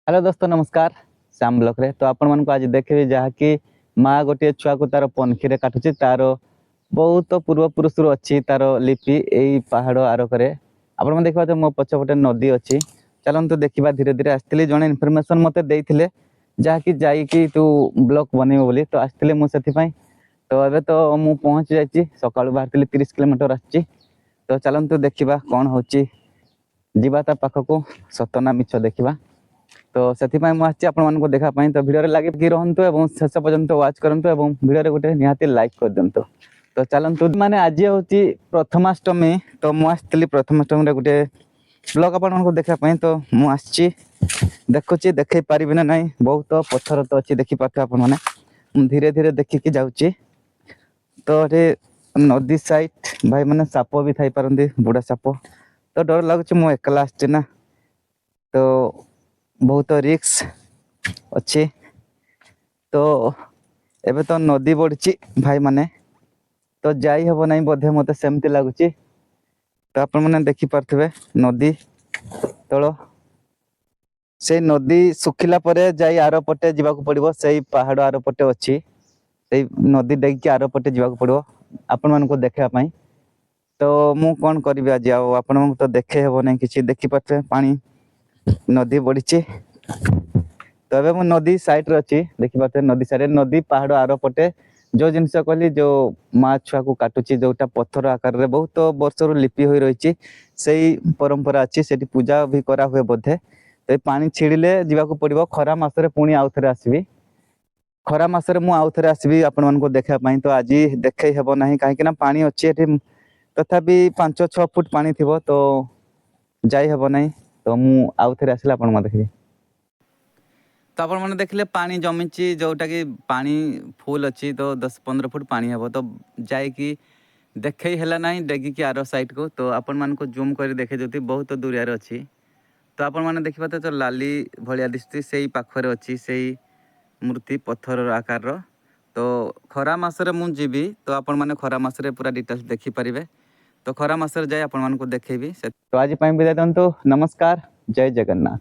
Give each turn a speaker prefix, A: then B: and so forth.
A: Hello दोस्तों नमस्कार। Shyam block रे तो आपण मानक आज देखिबे जहाँकि माँ गोटे छुआ को तार पनखी रे काटुची तार बहुत पूर्व पुरुष अच्छी तार लिपि यही पहाड़ आरकरे आपण मैंने देखा मो पछपटे नदी अच्छी। चलतु देखा धीरे धीरे आसती जड़े इनफर्मेशन मत देते जहाँकि जाकि तू ब्लॉक बनइबो बोली तो आसती मुझे तो एबे तो मु पहुँच जाइए सकाळु बाहर 30 किलोमीटर आसी। तो चलतु देखा कौन होची जीवा ता पाखकू सतना मिछ देखा। तो से मुझे आपको देखा तो भिडियो लगे रहतु और शेष पर्यंत वाच करूँ और भिडियो गोटे निहाती लाइक कर दिंतु। तो चलतु माने आज हूँ प्रथमाष्टमी तो मुझे प्रथमाष्टमी गोटे ब्लॉग आपको देखापी तो मुझे देखुची देखे पारि ना ना बहुत पत्थर तो अच्छी देखिपे आप धीरे धीरे देखिकी जाऊँगी। तो ये नदी साइड भाई मैंने साप भी थी पारती बुढ़ा साप तो डर लगुच मु एकला आसना तो बहुत रिक्स अच्छी। तो एबे तो नदी बढ़ी भाई माने तो जाई हब ना बोधे मत सेमती लगुच। तो आपण मैंने देखी पारे नदी तल से नदी सुखिला परे जाई आर पटे जावाक पड़ो से पहाड़ आर पटे अच्छी से नदी डेगी आर पटे जावाक पड़ो आपण मानक देखापी। तो मु कौन करी आज आपण तो देखे हेब ना कि देखिपे पानी नदी बढ़ी। तो अबे नदी साइड रे अच्छी देखिपे नदी साइड नदी पहाड़ आर पटे जो जिनस कहली जो माँ छुआ को काटुची जोटा पत्थर आकार रे बहुत वर्ष लिपि हो रही से परंपरा अच्छी से पूजा भी करा हुए बोधे। तो पानी छिड़िले जावाक पड़ो खरा मासरे पुणी आउ थे आसबि खरा मासरे मु आउ थे आसबि आपण मानक देखापी। तो आज देखे हेब ना कहीं पानी अच्छी तथापि 5-6 फुट पानी थी तो जाई हेब ना। तो मु आउ थे आसले आपण देखिए तो आपण मैंने देखले पानी जमी जोटा कि पानी फुल अच्छी तो 10-15 फुट पानी हे तो जाकि देखे है ना डेगिकी आर साइड को। तो आपण मान जूम कर देखे जो बहुत दूरिया अच्छी तो आपण मैंने देखिपे तो लाली भाया दिशुची से पाखरे अच्छी से मूर्ति पत्थर आकार। तो खरा मासरे मु जीवी तो आपण मैंने खरा मासरे पूरा डिटेल्स देखिपारे तो खरा मासरे जाए आपण मानक देखेबी। तो आज विदाय दिंतु नमस्कार जय जगन्नाथ।